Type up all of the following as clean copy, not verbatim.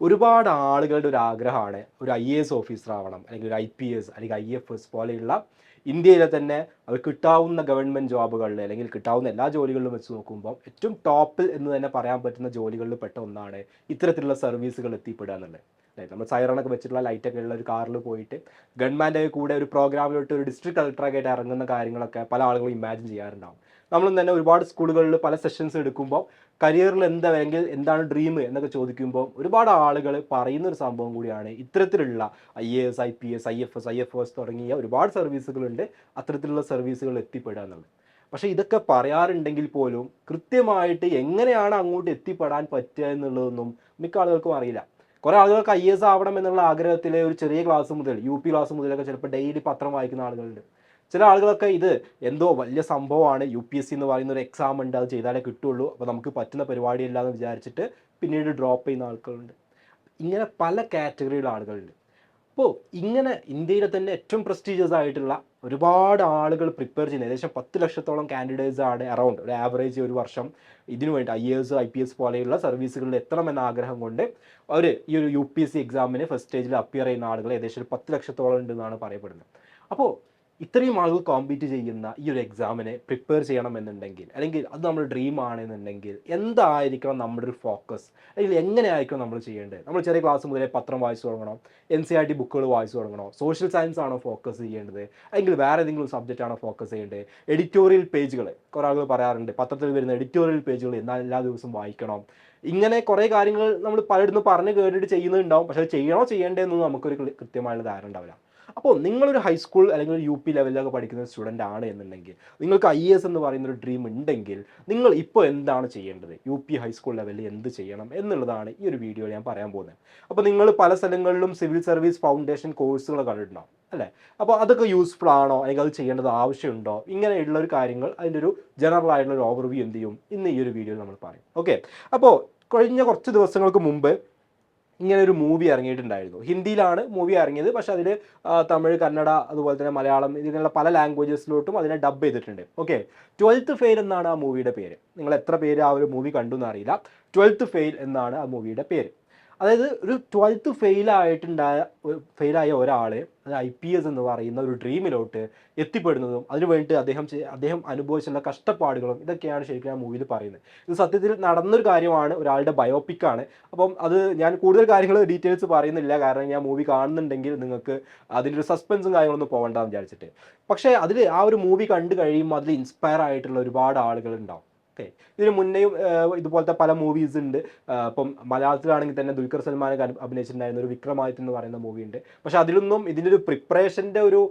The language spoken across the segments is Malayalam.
ഒരുപാട് ആളുകളുടെ ഒരു ആഗ്രഹമാണ് ഒരു IAS ഓഫീസർ ആവണം, അല്ലെങ്കിൽ ഒരു IPS അല്ലെങ്കിൽ IFS പോലെയുള്ള ഇന്ത്യയിലെ തന്നെ അവർ കിട്ടാവുന്ന ഗവൺമെൻറ് ജോബുകളിൽ അല്ലെങ്കിൽ കിട്ടാവുന്ന എല്ലാ ജോലികളിലും വെച്ച് നോക്കുമ്പോൾ ഏറ്റവും ടോപ്പിൽ എന്ന് തന്നെ പറയാൻ പറ്റുന്ന ജോലികളിൽ പെട്ട ഒന്നാണ് ഇത്തരത്തിലുള്ള സർവീസുകൾ എത്തിപ്പെടുക എന്നുള്ളത്. നമ്മൾ സൈറണൊക്കെ വെച്ചിട്ടുള്ള ലൈറ്റൊക്കെ ഉള്ള ഒരു കാറിൽ പോയിട്ട് ഗവൺമെൻറ് കൂടെ ഒരു പ്രോഗ്രാമിലോട്ട് ഒരു ഡിസ്ട്രിക്ട് കളക്ടറൊക്കെ ആയിട്ട് ഇറങ്ങുന്ന കാര്യങ്ങളൊക്കെ പല ആളുകളും ഇമാജിൻ ചെയ്യാറുണ്ടാവും. നമ്മളും തന്നെ ഒരുപാട് സ്കൂളുകളിൽ പല സെഷൻസ് എടുക്കുമ്പോൾ കരിയറിൽ എന്താ അല്ലെങ്കിൽ എന്താണ് ഡ്രീം എന്നൊക്കെ ചോദിക്കുമ്പോൾ ഒരുപാട് ആളുകൾ പറയുന്ന ഒരു സംഭവം കൂടിയാണ് ഇത്തരത്തിലുള്ള IAS IPS IFS IFOS തുടങ്ങിയ ഒരുപാട് സർവീസുകളുണ്ട്, അത്തരത്തിലുള്ള സർവീസുകൾ എത്തിപ്പെടുക എന്നുള്ളത്. പക്ഷേ ഇതൊക്കെ പറയാറുണ്ടെങ്കിൽ പോലും കൃത്യമായിട്ട് എങ്ങനെയാണ് അങ്ങോട്ട് എത്തിപ്പെടാൻ പറ്റുക എന്നുള്ളതൊന്നും മിക്ക ആളുകൾക്കും അറിയില്ല. കുറേ ആളുകൾക്ക് IAS ആവണം എന്നുള്ള ആഗ്രഹത്തിൽ ഒരു ചെറിയ ക്ലാസ് മുതൽ UP ക്ലാസ് മുതലൊക്കെ ചിലപ്പോൾ ഡെയിലി പത്രം വായിക്കുന്ന ആളുകളുണ്ട്. ചില ആളുകളൊക്കെ ഇത് എന്തോ വലിയ സംഭവമാണ്, UPSC എന്ന് പറയുന്ന ഒരു എക്സാം ഉണ്ട്, അത് ചെയ്താലേ കിട്ടുള്ളൂ, അപ്പോൾ നമുക്ക് പറ്റുന്ന പരിപാടിയല്ല എന്ന് വിചാരിച്ചിട്ട് പിന്നീട് ഡ്രോപ്പ് ചെയ്യുന്ന ആളുകളുണ്ട്. ഇങ്ങനെ പല കാറ്റഗറിയിലുള്ള ആളുകളുണ്ട്. അപ്പോൾ ഇങ്ങനെ ഇന്ത്യയിലെ തന്നെ ഏറ്റവും പ്രസ്റ്റീജിയസ് ആയിട്ടുള്ള ഒരുപാട് ആളുകൾ പ്രിപ്പയർ ചെയ്യുന്ന ഏകദേശം 10 ലക്ഷത്തോളം കാൻഡിഡേറ്റ്സ് ആണ് അറൗണ്ട് ഒരു ആവറേജ് ഒരു വർഷം ഇതിനു വേണ്ടി IAS IPS പോലെയുള്ള സർവീസുകളിൽ എത്തണമെന്ന ആഗ്രഹം കൊണ്ട് അവർ ഈ ഒരു UPSC എക്സാമിന് ഫസ്റ്റ് സ്റ്റേജിൽ അപ്പിയർ ചെയ്യുന്ന ആളുകൾ ഏകദേശം 10 ലക്ഷത്തോളം ഉണ്ടെന്നാണ് പറയപ്പെടുന്നത്. അപ്പോൾ ഇത്രയും ആളുകൾ കോമ്പീറ്റ് ചെയ്യുന്ന ഈ ഒരു എക്സാമിനെ പ്രിപ്പയർ ചെയ്യണമെന്നുണ്ടെങ്കിൽ, അല്ലെങ്കിൽ അത് നമ്മുടെ ഡ്രീം ആണെന്നുണ്ടെങ്കിൽ എന്തായിരിക്കണം നമ്മുടെ ഒരു ഫോക്കസ്, അല്ലെങ്കിൽ എങ്ങനെയായിരിക്കണം നമ്മൾ ചെയ്യേണ്ടത്? നമ്മൾ ചെറിയ ക്ലാസ് മുതലേ പത്രം വായിച്ചു തുടങ്ങണോ, NCERT ബുക്കുകൾ വായിച്ചു തുടങ്ങണോ, സോഷ്യൽ സയൻസ് ആണോ ഫോക്കസ് ചെയ്യേണ്ടത്, അല്ലെങ്കിൽ വേറെ ഏതെങ്കിലും സബ്ജക്റ്റ് ആണോ ഫോക്കസ് ചെയ്യേണ്ടത്? എഡിറ്റോറിയൽ പേജുകൾ കുറേ ആളുകൾ പറയാറുണ്ട്, പത്രത്തിൽ വരുന്ന എഡിറ്റോറിയൽ പേജുകൾ എല്ലാ ദിവസവും വായിക്കണം. ഇങ്ങനെ കുറേ കാര്യങ്ങൾ നമ്മൾ പലയിടത്തും പറഞ്ഞ് കേട്ടിട്ട് ചെയ്യുന്നുണ്ടാവും, പക്ഷേ അത് ചെയ്യണോ ചെയ്യേണ്ടതെന്നൊന്നും നമുക്കൊരു കൃത്യമായുള്ള ധാരണ ഉണ്ടാവില്ല. അപ്പോൾ നിങ്ങളൊരു ഹൈസ്കൂൾ അല്ലെങ്കിൽ ഒരു UP ലെവലിലൊക്കെ പഠിക്കുന്ന സ്റ്റുഡൻ്റ് ആണ് എന്നുണ്ടെങ്കിൽ, നിങ്ങൾക്ക് IAS എന്ന് പറയുന്ന ഒരു ഡ്രീം ഉണ്ടെങ്കിൽ നിങ്ങൾ ഇപ്പോൾ എന്താണ് ചെയ്യേണ്ടത്, UP ഹൈസ്കൂൾ ലെവലിൽ എന്ത് ചെയ്യണം എന്നുള്ളതാണ് ഈ ഒരു വീഡിയോയിൽ ഞാൻ പറയാൻ പോകുന്നത്. അപ്പോൾ നിങ്ങൾ പല സ്ഥലങ്ങളിലും സിവിൽ സർവീസ് ഫൗണ്ടേഷൻ കോഴ്സുകൾ കണ്ടിട്ടുണ്ടാവും അല്ലേ? അപ്പോൾ അതൊക്കെ യൂസ്ഫുൾ ആണോ, അല്ലെങ്കിൽ അത് ചെയ്യേണ്ടത് ആവശ്യമുണ്ടോ, ഇങ്ങനെയുള്ള ഒരു കാര്യങ്ങൾ അതിൻ്റെ ഒരു ജനറൽ ആയിട്ടുള്ള ഒരു ഓവർവ്യൂ എന്ത് ചെയ്യും ഇന്ന് ഈ ഒരു വീഡിയോയിൽ നമ്മൾ പറയും. ഓക്കെ, അപ്പോൾ കഴിഞ്ഞ കുറച്ച് ദിവസങ്ങൾക്ക് മുമ്പ് ഇങ്ങനെ ഒരു മൂവി ഇറങ്ങിയിട്ടുണ്ടായിരുന്നു. ഹിന്ദിയിലാണ് മൂവി ഇറങ്ങിയത്, പക്ഷേ അതിൽ തമിഴ്, കന്നഡ, അതുപോലെ തന്നെ മലയാളം, ഇതിനുള്ള പല ലാംഗ്വേജസിലോട്ടും അതിനെ ഡബ് ചെയ്തിട്ടുണ്ട്. ഓക്കെ, 12th ഫെയിൽ എന്നാണ് ആ മൂവിയുടെ പേര്. നിങ്ങൾ എത്ര പേര് ആ ഒരു മൂവി കണ്ടു എന്നറിയില്ല. 12th ഫെയിൽ എന്നാണ് ആ മൂവിയുടെ പേര്. അതായത് ഒരു 12th ഫെയിലായ ഒരാൾ അത് IPS എന്ന് പറയുന്ന ഒരു ഡ്രീമിലോട്ട് എത്തിപ്പെടുന്നതും അതിനു വേണ്ടി അദ്ദേഹം അനുഭവിച്ചുള്ള കഷ്ടപ്പാടുകളും ഇതൊക്കെയാണ് ശരിക്കും ആ മൂവിയിൽ പറയുന്നത്. ഇത് സത്യത്തിൽ നടന്നൊരു കാര്യമാണ്, ഒരാളുടെ ബയോപിക്കാണ്. അപ്പം അത് ഞാൻ കൂടുതൽ കാര്യങ്ങൾ ഡീറ്റെയിൽസ് പറയുന്നില്ല, കാരണം ഞാൻ മൂവി കാണുന്നുണ്ടെങ്കിൽ നിങ്ങൾക്ക് അതിൻ്റെ ഒരു സസ്പെൻസും കാര്യങ്ങളൊന്നും പോകണ്ടെന്ന് വിചാരിച്ചിട്ട്. പക്ഷേ അതിൽ ആ ഒരു മൂവി കണ്ടു കഴിയുമ്പോൾ അതിൽ ഇൻസ്പയർ ആയിട്ടുള്ള ഒരുപാട് ആളുകൾ ഉണ്ടാവും. ഓക്കെ, ഇതിന് മുന്നേയും ഇതുപോലത്തെ പല മൂവീസ് ഉണ്ട്. ഇപ്പം മലയാളത്തിലാണെങ്കിൽ തന്നെ ദുൽഖർ സൽമാനൊക്കെ അഭിനയിച്ചിട്ടുണ്ടായിരുന്ന ഒരു വിക്രമാദിത്യം എന്ന് പറയുന്ന മൂവി ഉണ്ട്. പക്ഷെ അതിലൊന്നും ഇതിൻ്റെ ഒരു പ്രിപ്പറേഷൻ്റെ ഒരു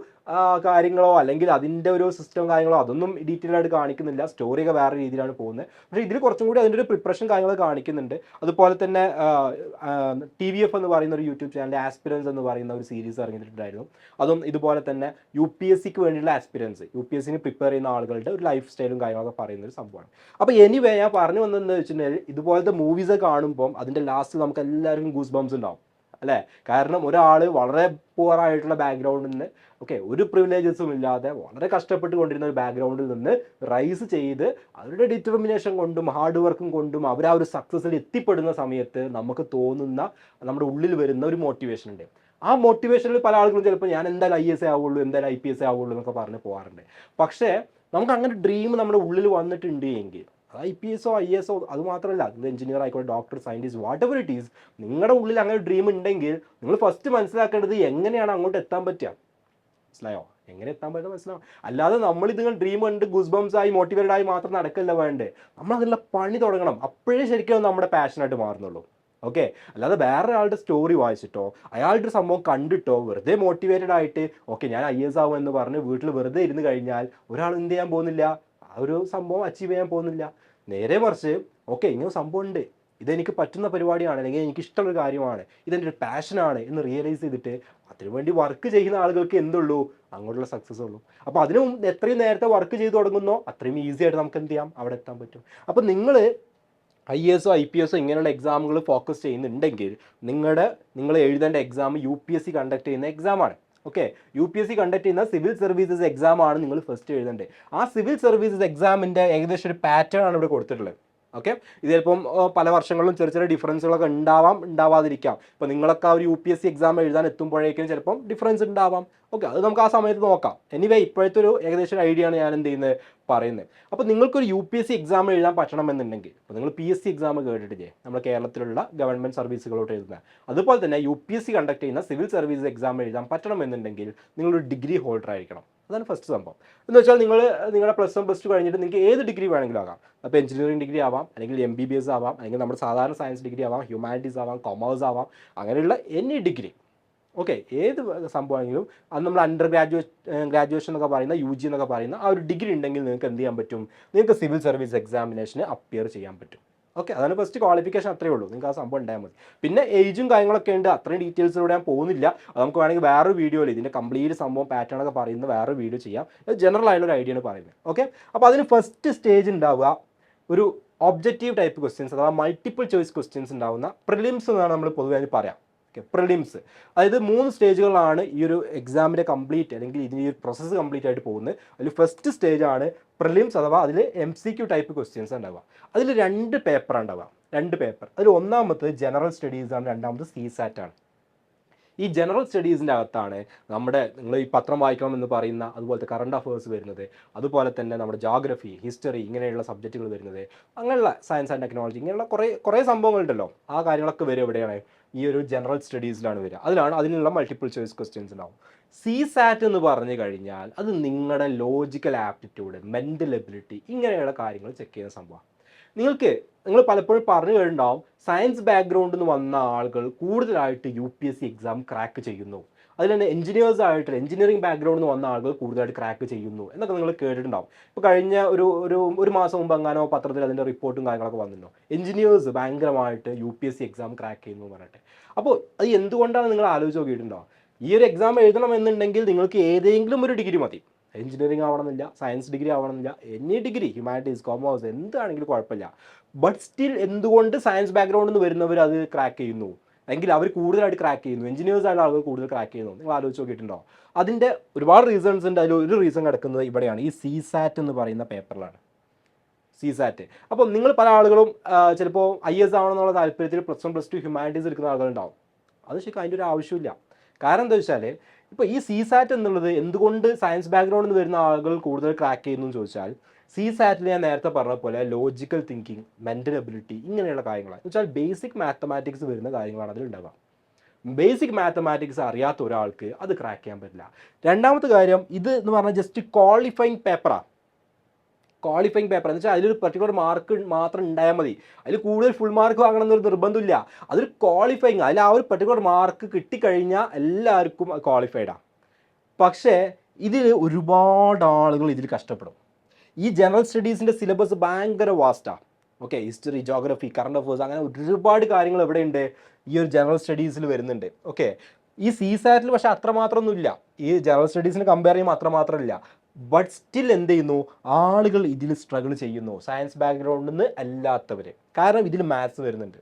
കാര്യങ്ങളോ അല്ലെങ്കിൽ അതിൻ്റെ ഒരു സിസ്റ്റം കാര്യങ്ങളോ അതൊന്നും ഡീറ്റെയിൽ ആയിട്ട് കാണിക്കുന്നില്ല. സ്റ്റോറിയൊക്കെ വേറെ രീതിയിലാണ് പോകുന്നത്. പക്ഷേ ഇതിൽ കുറച്ചും കൂടി അതിൻ്റെ ഒരു പ്രിപ്പറേഷൻ കാര്യങ്ങൾ കാണിക്കുന്നുണ്ട്. അതുപോലെ തന്നെ TVF എന്ന് പറയുന്ന ഒരു യൂട്യൂബ് ചാനൽ ആസ്പിരൻസ് എന്ന് പറയുന്ന ഒരു സീരീസ് ഇറങ്ങിയിട്ടുണ്ടായിരുന്നു. അതും ഇതുപോലെ തന്നെ UPSCക്ക് വേണ്ടിയുള്ള ആസ്പിരൻസ്, UPSCന് പ്രിപ്പയർ ചെയ്യുന്ന ആളുകളുടെ ഒരു ലൈഫ് സ്റ്റൈലും കാര്യങ്ങളൊക്കെ പറയുന്ന ഒരു സംഭവമാണ്. അപ്പോൾ എനിവേ ഞാൻ പറഞ്ഞു വന്നതെന്ന് വെച്ചിട്ടുണ്ടെങ്കിൽ ഇതുപോലത്തെ മൂവീസ് കാണുമ്പം അതിൻ്റെ ലാസ്റ്റ് നമുക്ക് എല്ലാവർക്കും ഗൂസ് ബംസ് ഉണ്ടാവും അല്ലേ? കാരണം ഒരാൾ വളരെ പുവർ ആയിട്ടുള്ള ബാക്ക്ഗ്രൗണ്ടിൽ നിന്ന്, ഓക്കെ, ഒരു പ്രിവിലേജസും ഇല്ലാതെ വളരെ കഷ്ടപ്പെട്ട് കൊണ്ടിരുന്ന ഒരു ബാക്ക്ഗ്രൗണ്ടിൽ നിന്ന് റൈസ് ചെയ്ത് അവരുടെ ഡിറ്റർമിനേഷൻ കൊണ്ടും ഹാർഡ് വർക്കും കൊണ്ടും അവർ ആ ഒരു സക്സസ്സിൽ എത്തിപ്പെടുന്ന സമയത്ത് നമുക്ക് തോന്നുന്ന, നമ്മുടെ ഉള്ളിൽ വരുന്ന ഒരു മോട്ടിവേഷൻ ഉണ്ട്. ആ മോട്ടിവേഷനിൽ പല ആളുകളും ചിലപ്പോൾ ഞാൻ എന്തായാലും IAS ആവുള്ളൂ, എന്തായാലും IPS ആവുള്ളൂ എന്നൊക്കെ പറഞ്ഞ് പോകാറുണ്ട്. പക്ഷേ നമുക്ക് അങ്ങനെ ഡ്രീം നമ്മുടെ ഉള്ളിൽ വന്നിട്ടുണ്ട് എങ്കിൽ അത് IPS IAS അത് മാത്രമല്ല, അത് എഞ്ചിനീയർ ആയിക്കോട്ടെ, doctor, scientist, what ever it is, നിങ്ങളുടെ ഉള്ളിൽ അങ്ങനെ ഡ്രീം ഉണ്ടെങ്കിൽ നിങ്ങൾ ഫസ്റ്റ് മനസ്സിലാക്കേണ്ടത് എങ്ങനെയാണ് അങ്ങോട്ട് എത്താൻ പറ്റുക. മനസ്സിലായോ? എങ്ങനെ എത്താൻ പറ്റുക മനസ്സിലാവും. അല്ലാതെ നമ്മൾ ഇതിങ്ങൾ ഡ്രീം ഉണ്ട് ഗുസ്ബംസ് ആയി മോട്ടിവേറ്റഡ് ആയി മാത്രം നടക്കല്ല വേണ്ടേ, നമ്മൾ അതിനുള്ള പണി തുടങ്ങണം. അപ്പോഴേ ശരിക്കും നമ്മുടെ പാഷനായിട്ട് മാറുന്നുള്ളൂ. ഓക്കെ, അല്ലാതെ വേറെ ആളുടെ സ്റ്റോറി വായിച്ചിട്ടോ അയാളുടെ ഒരു സംഭവം കണ്ടിട്ടോ വെറുതെ മോട്ടിവേറ്റഡ് ആയിട്ട് ഓക്കെ ഞാൻ IAS ആവും എന്ന് പറഞ്ഞ് വീട്ടിൽ വെറുതെ ഇരുന്ന് കഴിഞ്ഞാൽ ഒരാൾ എന്ത് ചെയ്യാൻ പോകുന്നില്ല, ആ ഒരു സംഭവം അച്ചീവ് ചെയ്യാൻ പോകുന്നില്ല. നേരെ മറിച്ച് ഓക്കെ ഇങ്ങനെ സംഭവം ഉണ്ട്, ഇതെനിക്ക് പറ്റുന്ന പരിപാടിയാണ്, അല്ലെങ്കിൽ എനിക്ക് ഇഷ്ടമുള്ള കാര്യമാണ്, ഇതെൻ്റെ ഒരു പാഷനാണ് എന്ന് റിയലൈസ് ചെയ്തിട്ട് അതിനുവേണ്ടി വർക്ക് ചെയ്യുന്ന ആളുകൾക്ക് എന്തുള്ളൂ, അങ്ങോട്ടുള്ള സക്സസ് ഉള്ളൂ. അപ്പോൾ അതിനും എത്രയും നേരത്തെ വർക്ക് ചെയ്ത് തുടങ്ങുന്നോ അത്രയും ഈസി ആയിട്ട് നമുക്ക് എന്ത് ചെയ്യാം, അവിടെ എത്താൻ പറ്റും. അപ്പോൾ നിങ്ങൾ IAS IPS ഇങ്ങനെയുള്ള എക്സാമുകൾ ഫോക്കസ് ചെയ്യുന്നുണ്ടെങ്കിൽ നിങ്ങൾ എഴുതേണ്ട എക്സാം UPSC കണ്ടക്ട് ചെയ്യുന്ന എക്സാമാണ്. ഓക്കെ, UPSC കണ്ടക്ട് ചെയ്യുന്ന സിവിൽ സർവീസസ് എക്സാം ആണ് നിങ്ങൾ ഫസ്റ്റ് എഴുതേണ്ടത്. ആ സിവിൽ സർവീസസ് എക്സാമിൻ്റെ ഏകദേശം ഒരു പാറ്റേൺ ആണ് ഇവിടെ കൊടുത്തിട്ടുള്ളത്. ഓക്കെ, ഇത് ചിലപ്പം പല വർഷങ്ങളിലും ചെറിയ ചെറിയ ഡിഫറൻസുകളൊക്കെ ഉണ്ടാവാം, ഉണ്ടാവാതിരിക്കാം. ഇപ്പോൾ നിങ്ങളൊക്കെ ആ ഒരു UPSC എക്സാം എഴുതാൻ എത്തുമ്പോഴേക്കും ചിലപ്പം ഡിഫറൻസ് ഉണ്ടാവാം. ഓക്കെ, അത് നമുക്ക് ആ സമയത്ത് നോക്കാം. എനിവേ ഇപ്പോഴത്തെ ഒരു ഏകദേശം ഒരു ഐഡിയ ആണ് ഞാൻ എന്ത് ചെയ്യുന്നത് പറയുന്നത്. അപ്പോൾ നിങ്ങൾക്കൊരു UPSC എക്സാം എഴുതാൻ പറ്റണമെന്നുണ്ടെങ്കിൽ, ഇപ്പോൾ നിങ്ങൾ PSC എക്സാം കേട്ടിട്ടില്ലേ, നമ്മുടെ കേരളത്തിലുള്ള ഗവൺമെൻറ് സർവീസുകളോട്ട് എഴുതുന്നത്, അതുപോലെ തന്നെ UPSC കണ്ടക്ട് ചെയ്യുന്ന സിവിൽ സർവീസ് എക്സാം എഴുതാൻ പറ്റണമെന്നുണ്ടെങ്കിൽ നിങ്ങളൊരു ഡിഗ്രി ഹോൾഡർ ആയിരിക്കണം. അതാണ് ഫസ്റ്റ് സംഭവം. എന്ന് വെച്ചാൽ നിങ്ങളുടെ +1 +2 കഴിഞ്ഞിട്ട് നിങ്ങൾക്ക് ഏത് ഡിഗ്രി വേണമെങ്കിലും ആകാം. അപ്പോൾ എഞ്ചിനീയറിംഗ് ഡിഗ്രി ആവാം, അല്ലെങ്കിൽ MBBS ആവാം, അല്ലെങ്കിൽ നമ്മുടെ സാധാരണ സയൻസ് ഡിഗ്രി ആവാം, ഹ്യൂമാനിറ്റീസ് ആവാം, കൊമേഴ്സ് ആവാം, അങ്ങനെയുള്ള എനി ഡിഗ്രി. ഓക്കെ, ഏത് സംഭവമാണെങ്കിലും അത് നമ്മൾ അണ്ടർ ഗ്രാജുവേഷൻ എന്നൊക്കെ പറയുന്ന UG എന്നൊക്കെ പറയുന്ന ആ ഒരു ഡിഗ്രി ഉണ്ടെങ്കിൽ നിങ്ങൾക്ക് എന്ത് ചെയ്യാൻ പറ്റും, നിങ്ങൾക്ക് സിവിൽ സർവീസ് എക്സാമിനേഷന് അപ്പിയർ ചെയ്യാൻ പറ്റും. ഓക്കെ, അതാണ് ഫസ്റ്റ് ക്വാളിഫിക്കേഷൻ, അത്രയേ ഉള്ളൂ. നിങ്ങൾക്ക് ആ സംഭവം ഉണ്ടായാൽ മതി. പിന്നെ ഏജും കാര്യങ്ങളൊക്കെ ഉണ്ട്, അത്രയും ഡീറ്റെയിൽസിലൂടെ ഞാൻ പോകുന്നില്ല. അത് നമുക്ക് വേണമെങ്കിൽ വേറൊരു വീഡിയോയിൽ ഇതിൻ്റെ കംപ്ലീറ്റ് സംഭവം പാറ്റേൺ ഒക്കെ പറയുന്ന വേറൊരു വീഡിയോ ചെയ്യാം. ജനറൽ ആയിട്ടുള്ള ഐഡിയ ആണ് പറയുന്നത്. ഓക്കെ, അപ്പോൾ അതിന് ഫസ്റ്റ് സ്റ്റേജ് ഉണ്ടാവുക ഒരു ഒബ്ജക്റ്റീവ് ടൈപ്പ് ക്വസ്റ്റ്യൻസ് അഥവാ മൾട്ടിപ്പിൾ ചോയ്സ് ക്വസ്റ്റ്യൻസ് ഉണ്ടാവുന്ന പ്രിലിംസ് എന്നാണ് നമ്മൾ പൊതുവെ പറയാം. Okay, prelims. അതായത് 3 സ്റ്റേജുകളാണ് ഈ ഒരു എക്സാമിൻ്റെ കംപ്ലീറ്റ് അല്ലെങ്കിൽ ഇതിന് ഈ ഒരു പ്രോസസ്സ് കംപ്ലീറ്റ് ആയിട്ട് പോകുന്നത്. അതിൽ ഫസ്റ്റ് സ്റ്റേജ് ആണ് പ്രിലിംസ്, അഥവാ അതിൽ MCQ ടൈപ്പ് ക്വസ്റ്റ്യൻസ് ഉണ്ടാവുക. അതിൽ 2 പേപ്പറാണ് ഉണ്ടാവുക, 2 പേപ്പർ. അതിൽ ഒന്നാമത്തെ ജനറൽ സ്റ്റഡീസ് ആണ്, രണ്ടാമത് CSAT ആണ്. ഈ ജനറൽ സ്റ്റഡീസിൻ്റെ അകത്താണ് നിങ്ങൾ ഈ പത്രം വായിക്കണം എന്ന് പറയുന്ന അതുപോലത്തെ കറണ്ട് അഫയേഴ്സ് വരുന്നത്, അതുപോലെ തന്നെ നമ്മുടെ ജോഗ്രഫി, ഹിസ്റ്ററി ഇങ്ങനെയുള്ള സബ്ജക്റ്റുകൾ വരുന്നത്, അങ്ങനെയുള്ള സയൻസ് ആൻഡ് ടെക്നോളജി ഇങ്ങനെയുള്ള കുറേ സംഭവങ്ങളുണ്ടല്ലോ. ആ കാര്യങ്ങളൊക്കെ വരും എവിടെയാണ്, ഈ ഒരു ജനറൽ സ്റ്റഡീസിലാണ് വരിക. അതിനുള്ള മൾട്ടിപ്പിൾ ചോയ്സ് ക്വസ്റ്റ്യൻസ് ഉണ്ടാവും. CSAT എന്ന് പറഞ്ഞു കഴിഞ്ഞാൽ അത് നിങ്ങളുടെ ലോജിക്കൽ ആപ്റ്റിറ്റ്യൂഡ്, മെൻ്റൽ എബിലിറ്റി ഇങ്ങനെയുള്ള കാര്യങ്ങൾ ചെക്ക് ചെയ്യുന്ന സംഭവമാണ്. നിങ്ങൾ പലപ്പോഴും പറഞ്ഞു കേട്ടിട്ടുണ്ടാവും, സയൻസ് ബാക്ക്ഗ്രൗണ്ടിൽ നിന്ന് വന്ന ആളുകൾ കൂടുതലായിട്ട് UPSC എക്സാം ക്രാക്ക് ചെയ്യുന്നു, അതിൽ തന്നെ എഞ്ചിനീയറിംഗ് ബാക്ക്ഗ്രൗണ്ടിൽ നിന്ന് വന്ന ആളുകൾ കൂടുതലായിട്ട് ക്രാക്ക് ചെയ്യുന്നു എന്നൊക്കെ നിങ്ങൾ കേട്ടിട്ടുണ്ടാവും. ഇപ്പോൾ കഴിഞ്ഞ ഒരു മാസം മുമ്പ് എങ്ങാനോ പത്രത്തിൽ അതിൻ്റെ റിപ്പോർട്ടും കാര്യങ്ങളൊക്കെ വന്നിട്ടുണ്ടോ, എഞ്ചിനീയേഴ്സ് ഭയങ്കരമായിട്ട് UPSC എക്സാം ക്രാക്ക് ചെയ്യുന്നു എന്ന് പറഞ്ഞിട്ട്. അപ്പോൾ അത് എന്തുകൊണ്ടാണ് നിങ്ങൾ ആലോചിച്ച് നോക്കിയിട്ടുണ്ടോ? ഈ ഒരു എക്സാം എഴുതണമെന്നുണ്ടെങ്കിൽ നിങ്ങൾക്ക് ഏതെങ്കിലും ഒരു ഡിഗ്രി മതി. എഞ്ചിനീയറിംഗ് ആവണമെന്നില്ല, സയൻസ് ഡിഗ്രി ആവണമെന്നില്ല, എനി ഡിഗ്രി, ഹ്യൂമാനിറ്റീസ്, കൊമേഴ്സ് എന്താണെങ്കിലും കുഴപ്പമില്ല. ബട്ട് സ്റ്റിൽ എന്തുകൊണ്ട് സയൻസ് ബാക്ക്ഗ്രൗണ്ടിൽ നിന്ന് വരുന്നവർ അത് ക്രാക്ക് ചെയ്യുന്നു, എങ്കിൽ അവർ കൂടുതലായിട്ട് ക്രാക്ക് ചെയ്യുന്നു, എഞ്ചിനീയേഴ്സ് ആയിട്ടുള്ള ആളുകൾ കൂടുതൽ ക്രാക്ക് ചെയ്യുന്നു? നിങ്ങൾ ആലോചിച്ച് നോക്കിയിട്ടുണ്ടോ? അതിൻ്റെ ഒരുപാട് റീസൺസ് ഉണ്ട്. അതിൽ ഒരു റീസൺ കിടക്കുന്നത് ഇവിടെയാണ്, ഈ CSAT എന്ന് പറയുന്ന പേപ്പറിലാണ്. CSAT. അപ്പോൾ നിങ്ങൾ പല ആളുകളും ചിലപ്പോൾ IAS ആവണമെന്നുള്ള താല്പര്യത്തിൽ +1 +2 ഹ്യൂമാനിറ്റീസ് എടുക്കുന്ന ആളുകളുണ്ടാവും. അത് ശരിക്കും അതിൻ്റെ ഒരു ആവശ്യമില്ല. കാരണം എന്താ വെച്ചാൽ ഇപ്പോൾ ഈ CSAT എന്നുള്ളത് എന്തുകൊണ്ട് സയൻസ് ബാക്ക്ഗ്രൗണ്ടിൽ നിന്ന് വരുന്ന ആളുകൾ കൂടുതൽ ക്രാക്ക് ചെയ്യുന്നു എന്ന് ചോദിച്ചാൽ, CSAT ഞാൻ നേരത്തെ പറഞ്ഞ പോലെ ലോജിക്കൽ തിങ്കിങ്, മെൻ്റൽ എബിലിറ്റി ഇങ്ങനെയുള്ള കാര്യങ്ങളാണ്. എന്ന് വെച്ചാൽ ബേസിക് മാത്തമാറ്റിക്സ് വരുന്ന കാര്യങ്ങളാണ് അതിലുണ്ടാവുക. ബേസിക് മാത്തമാറ്റിക്സ് അറിയാത്ത ഒരാൾക്ക് അത് ക്രാക്ക് ചെയ്യാൻ പറ്റില്ല. രണ്ടാമത്തെ കാര്യം, ഇത് എന്ന് പറഞ്ഞാൽ ജസ്റ്റ് ക്വാളിഫയിങ് പേപ്പറാണ്. ക്വാളിഫയിങ് പേപ്പർ എന്ന് വെച്ചാൽ അതിലൊരു പെർട്ടിക്കുലർ മാർക്ക് മാത്രം ഉണ്ടായാൽ മതി, അതിൽ കൂടുതൽ ഫുൾ മാർക്ക് വാങ്ങണം എന്നൊരു നിർബന്ധമില്ല. അതൊരു ക്വാളിഫയിങ്, അതിൽ ആ ഒരു പെർട്ടിക്കുലർ മാർക്ക് കിട്ടിക്കഴിഞ്ഞാൽ എല്ലാവർക്കും ക്വാളിഫൈഡാണ്. പക്ഷേ ഇതിൽ ഒരുപാട് ആളുകൾ ഇതിൽ കഷ്ടപ്പെടും. ഈ ജനറൽ സ്റ്റഡീസിൻ്റെ സിലബസ് ഭയങ്കര വാസ്റ്റാണ്. Okay, history, geography, current affairs അങ്ങനെ ഒരുപാട് കാര്യങ്ങൾ എവിടെയുണ്ട്, ഈ ഒരു ജനറൽ സ്റ്റഡീസിൽ വരുന്നുണ്ട്. ഓക്കെ, ഈ CSAT പക്ഷേ അത്രമാത്രമൊന്നുമില്ല, ഈ ജനറൽ സ്റ്റഡീസിന് കമ്പയർ ചെയ്യുമ്പോൾ അത്രമാത്രമില്ല. ബട്ട് സ്റ്റിൽ എന്ത് ചെയ്യുന്നു, ആളുകൾ ഇതിൽ സ്ട്രഗിൾ ചെയ്യുന്നു, സയൻസ് ബാക്ക്ഗ്രൗണ്ടിൽ നിന്ന് അല്ലാത്തവർ. കാരണം ഇതിൽ മാത്സ് വരുന്നുണ്ട്.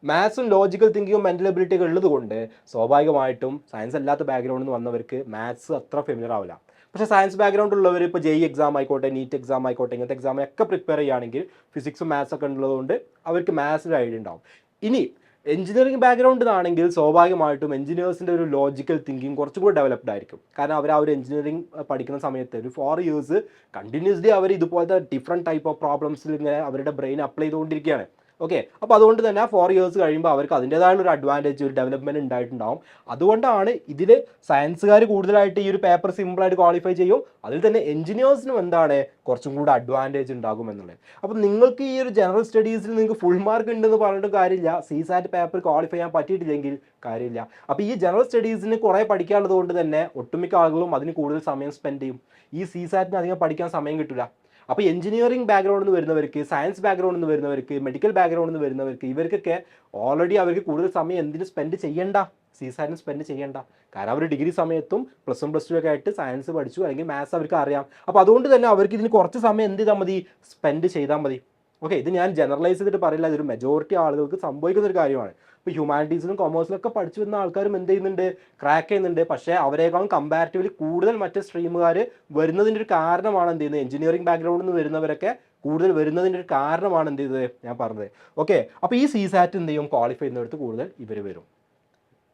മാത്സും ലോജിക്കൽ തിങ്കിങ്ങും മെൻ്റൽ എബിലിറ്റിയൊക്കെ ഉള്ളത് കൊണ്ട് സ്വാഭാവികമായിട്ടും സയൻസ് അല്ലാത്ത ബാക്ക്ഗ്രൗണ്ടിൽ നിന്ന് വന്നവർക്ക് മാത്സ് അത്ര ഫെമിലിയർ ആവില്ല. പക്ഷേ സയൻസ് ബാക്ക്ഗ്രൗണ്ട് ഉള്ളവർ ഇപ്പോൾ JEE എക്സാം ആയിക്കോട്ടെ, നീറ്റ് എക്സാം ആയിക്കോട്ടെ, ഇങ്ങനത്തെ എക്സാമിനൊക്കെ പ്രിപ്പയർ ചെയ്യുകയാണെങ്കിൽ ഫിസിക്സും മാത്സ് ഒക്കെ ഉള്ളതുകൊണ്ട് അവർക്ക് മാത്സിൽ ഐഡിയ ഉണ്ടാവും. ഇനി എഞ്ചിനീയറിംഗ് ബാക്ക്ഗ്രൗണ്ടിൽ നിന്നാണെങ്കിൽ സ്വാഭാവികമായിട്ടും എഞ്ചിനീയേഴ്സിൻ്റെ ഒരു ലോജിക്കൽ തിങ്കിങ് കുറച്ചും കൂടി ഡെവലപ്ഡ് ആയിരിക്കും. കാരണം അവർ ആ ഒരു എഞ്ചിനീയറിംഗ് പഠിക്കുന്ന സമയത്ത് ഒരു 4 years കണ്ടിന്യൂസ്ലി അവർ ഇതുപോലത്തെ ഡിഫറെൻറ്റ് ടൈപ്പ് ഓഫ് പ്രോബ്ലംസിൽ ഇങ്ങനെ അവരുടെ ബ്രെയിൻ അപ്ലൈ ചെയ്തുകൊണ്ടിരിക്കുകയാണ്. ഓക്കെ, അപ്പോൾ അതുകൊണ്ട് തന്നെ 4 years കഴിയുമ്പോൾ അവർക്ക് അതിൻ്റേതായുള്ള ഒരു അഡ്വാൻറ്റേജ്, ഒരു ഡെവലപ്മെൻറ്റ് ഉണ്ടായിട്ടുണ്ടാവും. അതുകൊണ്ടാണ് ഇതിൽ സയൻസുകാർ കൂടുതലായിട്ട് ഈ ഒരു പേപ്പർ സിമ്പിളായിട്ട് ക്വാളിഫൈ ചെയ്യും, അതിൽ തന്നെ എഞ്ചിനീയേഴ്സിനും എന്താണ് കുറച്ചും കൂടി അഡ്വാൻറ്റേജ് ഉണ്ടാകും എന്നുള്ളത്. അപ്പോൾ നിങ്ങൾക്ക് ഈ ഒരു ജനറൽ സ്റ്റഡീസിൽ നിങ്ങൾക്ക് ഫുൾ മാർക്ക് ഉണ്ടെന്ന് പറഞ്ഞിട്ട് കാര്യമില്ല, CSAT പേപ്പർ ക്വാളിഫൈ ചെയ്യാൻ പറ്റിയിട്ടില്ലെങ്കിൽ കാര്യമില്ല. അപ്പോൾ ഈ ജനറൽ സ്റ്റഡീസിന് കുറേ പഠിക്കാനുള്ളത് കൊണ്ട് തന്നെ ഒട്ടുമിക്ക ആളുകളും അതിന് കൂടുതൽ സമയം സ്പെൻഡ് ചെയ്യും. ഈ CSAT അധികം പഠിക്കാൻ സമയം കിട്ടില്ല. അപ്പോൾ എഞ്ചിനീയറിംഗ് ബാക്ക്ഗ്രൗണ്ടിൽ നിന്ന് വരുന്നവർക്ക്, സയൻസ് ബാക്ക്ഗ്രൗണ്ടിൽ നിന്ന് വരുന്നവർക്ക്, മെഡിക്കൽ ബാക്ക്ഗ്രൗണ്ടിൽ നിന്ന് വരുന്നവർക്ക്, ഇവർക്കൊക്കെ ഓൾറെഡി അവർക്ക് കൂടുതൽ സമയം എന്തിന് സ്പെൻഡ് ചെയ്യണ്ട, CSAT സ്പെൻഡ് ചെയ്യണ്ട. കാരണം അവർ ഡിഗ്രി സമയത്തും +1 +2 ഒക്കെ ആയിട്ട് സയൻസ് പഠിച്ചു, അല്ലെങ്കിൽ മാത്സ് അവർക്ക് അറിയാം. അപ്പോൾ അതുകൊണ്ട് തന്നെ അവർക്ക് ഇതിന് കുറച്ച് സമയം എന്ത് ചെയ്താൽ മതി, സ്പെൻഡ് ചെയ്താൽ മതി. ഓക്കെ, ഇത് ഞാൻ ജനറലൈസ് ചെയ്തിട്ട് പറയില്ല, ഇതൊരു മെജോറിറ്റി ആളുകൾക്ക് സംഭവിക്കുന്ന ഒരു കാര്യമാണ്. ഇപ്പോൾ ഹ്യൂമാനിറ്റീസിലും കൊമേഴ്സിലൊക്കെ പഠിച്ചു വരുന്ന ആൾക്കാരും എന്ത് ചെയ്യുന്നുണ്ട്, ക്രാക്ക് ചെയ്യുന്നുണ്ട്. പക്ഷേ അവരെക്കാളും കമ്പാരിറ്റീവ്ലി കൂടുതൽ മറ്റ് സ്ട്രീമുകാർ വരുന്നതിൻ്റെ ഒരു കാരണമാണ് എന്ത് ചെയ്യുന്നത്, എഞ്ചിനീയറിംഗ് ബാക്ക്ഗ്രൗണ്ടിൽ നിന്ന് വരുന്നവരൊക്കെ കൂടുതൽ വരുന്നതിൻ്റെ ഒരു കാരണമാണ് എന്ത് ചെയ്തത് ഞാൻ പറഞ്ഞത്. ഓക്കെ, അപ്പോൾ ഈ CSAT എന്ത് ചെയ്യും, ക്വാളിഫൈ ചെയ്യുന്നിടത്ത് കൂടുതൽ ഇവർ വരും.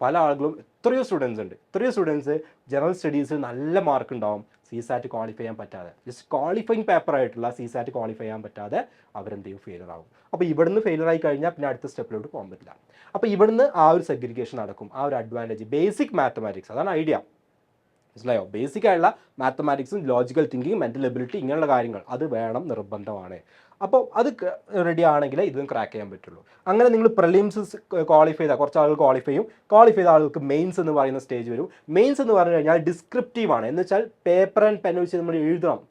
പല ആളുകളും എത്രയോ സ്റ്റുഡൻസ് ജനറൽ സ്റ്റഡീസിൽ നല്ല മാർക്ക് ഉണ്ടാവും, CSAT ക്വാളിഫൈ ചെയ്യാൻ പറ്റാതെ, ജസ്റ്റ് ക്വാളിഫയിങ് പേപ്പർ ആയിട്ടുള്ള CSAT ക്വാളിഫൈ ചെയ്യാൻ പറ്റാതെ അവരെന്ത് ചെയ്യും, ഫെയിലർ ആവും. അപ്പോൾ ഇവിടുന്ന് ഫെയിലർ ആയി കഴിഞ്ഞാൽ പിന്നെ അടുത്ത സ്റ്റെപ്പിലോട്ട് പോകാൻ പറ്റില്ല. അപ്പോൾ ഇവിടുന്ന് ആ ഒരു സെഗ്രിഗേഷൻ നടക്കും, ആ ഒരു അഡ്വാൻറ്റേജ്. ബേസിക് മാത്തമാറ്റിക്സ്, അതാണ് ഐഡിയ, മനസ്സിലായോ? ബേസിക് ആയിട്ടുള്ള മാത്തമാറ്റിക്സും ലോജിക്കൽ തിങ്കിങ്, മെൻ്റൽ എബിലിറ്റി, ഇങ്ങനെയുള്ള കാര്യങ്ങൾ അത് വേണം, നിർബന്ധമാണ്. അപ്പോൾ അത് റെഡി ആണെങ്കിൽ ഇതും ക്രാക്ക് ചെയ്യാൻ പറ്റുള്ളൂ. അങ്ങനെ നിങ്ങൾ പ്രിലിംസ് ക്വാളിഫൈ ചെയ്താൽ കുറച്ച് ആളുകൾ ക്വാളിഫൈ ചെയ്ത ആളുകൾക്ക് മെയിൻസ് എന്ന് പറയുന്ന സ്റ്റേജ് വരും. മെയിൻസ് എന്ന് പറഞ്ഞു കഴിഞ്ഞാൽ ഡിസ്ക്രിപ്റ്റീവ് ആണ്, എന്ന് വെച്ചാൽ പേപ്പർ ആൻഡ് പെൻ വെച്ച് നമ്മൾ എഴുതണം.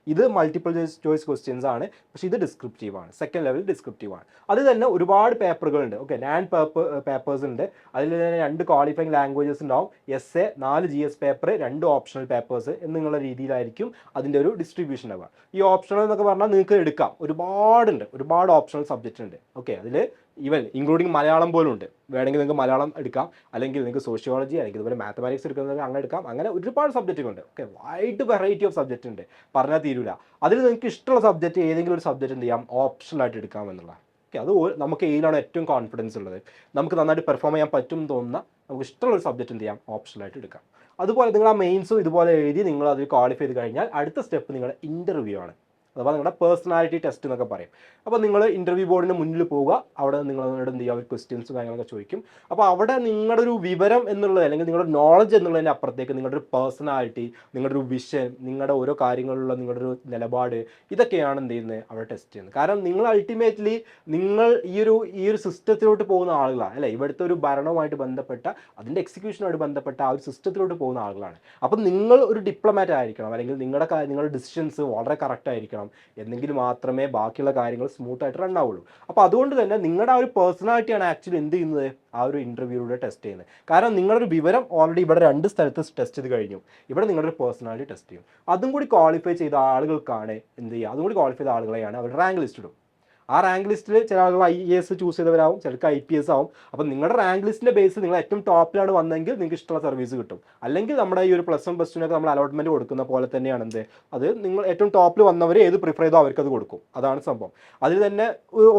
ഇത് മൾട്ടിപ്പിൾ ചോയ്സ് ക്വസ്റ്റ്യൻസ് ആണ്, പക്ഷേ ഇത് ഡിസ്ക്രിപ്റ്റീവ് ആണ്, സെക്കൻഡ് ലെവൽ ഡിസ്ക്രിപ്റ്റീവ് ആണ്. അത് തന്നെ ഒരുപാട് പേപ്പറുകളുണ്ട്. ഓക്കെ, 9 പേപ്പേഴ്സ് ഉണ്ട്. അതിൽ തന്നെ 2 ക്വാളിഫയിങ് ലാംഗ്വേജസ് ഉണ്ടാവും, SA, 4 GS paper, 2 optional papers എന്നുള്ള രീതിയിലായിരിക്കും അതിൻ്റെ ഒരു ഡിസ്ട്രിബ്യൂഷൻ ഉണ്ടാവുക. ഈ ഓപ്ഷണൽ എന്നൊക്കെ പറഞ്ഞാൽ നിങ്ങൾക്ക് എടുക്കാം, ഒരുപാട് ഓപ്ഷണൽ സബ്ജക്റ്റ് ഉണ്ട്. ഓക്കെ, അതിൽ ഈവൻ ഇൻക്ലൂഡിങ് മലയാളം പോലും ഉണ്ട്. വേണമെങ്കിൽ നിങ്ങൾക്ക് മലയാളം എടുക്കാം, അല്ലെങ്കിൽ നിങ്ങൾക്ക് സോഷ്യോളജി, അല്ലെങ്കിൽ ഇതുപോലെ മാത്തമാറ്റിക്സ് എടുക്കുന്നത് അങ്ങനെ എടുക്കാം. അങ്ങനെ ഒരുപാട് സബ്ജക്റ്റുകളുണ്ട്. Okay, wide variety of subject ഉണ്ട്, പറഞ്ഞാൽ തീരില്ല. അതിൽ നിങ്ങൾക്ക് ഇഷ്ടമുള്ള സബ്ജക്റ്റ് ഏതെങ്കിലും ഒരു സബ്ജക്റ്റ് എന്ത് ചെയ്യാം, ഓപ്ഷണലായിട്ട് എടുക്കാമെന്നുള്ള. ഓക്കെ, അത് നമുക്ക് ഏതിലാണ് ഏറ്റവും കോൺഫിഡൻസ് ഉള്ളത്, നമുക്ക് നന്നായിട്ട് പെർഫോം ചെയ്യാൻ പറ്റും എന്ന് തോന്നുന്ന നമുക്ക് ഇഷ്ടമുള്ള ഒരു സബ്ജക്റ്റ് എന്ത് ചെയ്യാം, ഓപ്ഷണലായിട്ട് എടുക്കാം. അതുപോലെ നിങ്ങൾ ആ മെയിൻസും ഇതുപോലെ എഴുതി നിങ്ങൾ അത് ക്വാളിഫൈ ചെയ്ത് കഴിഞ്ഞാൽ അടുത്ത സ്റ്റെപ്പ് നിങ്ങളുടെ ഇൻ്റർവ്യൂ ആണ്, അഥവാ നിങ്ങളുടെ പേഴ്സണാലിറ്റി ടെസ്റ്റ് എന്നൊക്കെ പറയും. അപ്പോൾ നിങ്ങൾ ഇൻ്റർവ്യൂ ബോർഡിന് മുന്നിൽ പോവുക, അവിടെ നിങ്ങളോട് എന്ത് ചെയ്യുക, ക്വസ്റ്റ്യൻസും കാര്യങ്ങളൊക്കെ ചോദിക്കും. അപ്പോൾ അവിടെ നിങ്ങളുടെ ഒരു വിവരം എന്നുള്ളത്, അല്ലെങ്കിൽ നിങ്ങളുടെ നോളജ് എന്നുള്ളതിൻ്റെ അപ്പുറത്തേക്ക് നിങ്ങളുടെ ഒരു പേഴ്സണാലിറ്റി, നിങ്ങളുടെ ഒരു വിഷൻ, നിങ്ങളുടെ ഓരോ കാര്യങ്ങളിലുള്ള നിങ്ങളുടെ ഒരു നിലപാട്, ഇതൊക്കെയാണ് എന്ത് ചെയ്യുന്നത്, അവിടെ ടെസ്റ്റ് ചെയ്യുന്നത്. കാരണം നിങ്ങൾ അൾട്ടിമേറ്റ്ലി നിങ്ങൾ ഈ ഒരു സിസ്റ്റത്തിലോട്ട് പോകുന്ന ആളുകളാണ്, അല്ലേ? ഇവിടുത്തെ ഒരു ഭരണവുമായിട്ട് ബന്ധപ്പെട്ട, അതിൻ്റെ എക്സിക്യൂഷനുമായിട്ട് ബന്ധപ്പെട്ട ആ ഒരു സിസ്റ്റത്തിലോട്ട് പോകുന്ന ആളുകളാണ്. അപ്പം നിങ്ങൾ ഒരു ഡിപ്ലോമാറ്റ് ആയിരിക്കണം, അല്ലെങ്കിൽ നിങ്ങളുടെ ഡിസിഷൻസ് വളരെ കറക്റ്റ് ആയിരിക്കണം, എന്നെങ്കിൽ മാത്രമേ ബാക്കിയുള്ള കാര്യങ്ങൾ സ്മൂത്ത് ആയിട്ട് റൺ ആവുള്ളൂ. അപ്പോൾ അതുകൊണ്ട് തന്നെ നിങ്ങളുടെ ആ ഒരു പേഴ്സണാലിറ്റിയാണ് ആക്ച്വലി എന്ത് ചെയ്യുന്നത്, ആ ഒരു ഇൻ്റർവ്യൂയിലൂടെ ടെസ്റ്റ് ചെയ്യുന്നത്. കാരണം നിങ്ങളൊരു വിവരം ഓൾറെഡി ഇവിടെ 2 സ്ഥലത്ത് ടെസ്റ്റ് ചെയ്ത് കഴിഞ്ഞു, ഇവിടെ നിങ്ങളുടെ പേഴ്സണാലിറ്റി ടെസ്റ്റ് ചെയ്യും. അതും കൂടി ക്വാളിഫൈ ചെയ്ത ആളുകൾക്കാണ് എന്ത് ചെയ്യുക, അതും കൂടി ക്വാളിഫൈ ചെയ്ത ആളുകളെയാണ് അവർ റാങ്ക് ലിസ്റ്റ് ഇടും. ആ റാങ്ക് ലിസ്റ്റിൽ ചില ആളുകൾ IAS ചൂസ് ചെയ്തവരാവും, ചിലർക്ക് IPS ആവും. അപ്പം നിങ്ങളുടെ റാങ്ക് ലിസ്റ്റിൻ്റെ ബേസ് നിങ്ങൾ ഏറ്റവും ടോപ്പിലാണ് വന്നെങ്കിൽ നിങ്ങൾക്ക് ഇഷ്ടമുള്ള സർവീസ് കിട്ടും. അല്ലെങ്കിൽ നമ്മുടെ ഈ ഒരു +1 +2 നമ്മൾ അലോട്ട്മെൻറ്റ് കൊടുക്കുന്ന പോലെ തന്നെയാണ് എന്ത്, അത് നിങ്ങൾ ഏറ്റവും ടോപ്പിൽ വന്നവർ ഏത് പ്രിഫർ ചെയ്തോ അവർക്ക് അത് കൊടുക്കും. അതാണ് സംഭവം. അതിൽ തന്നെ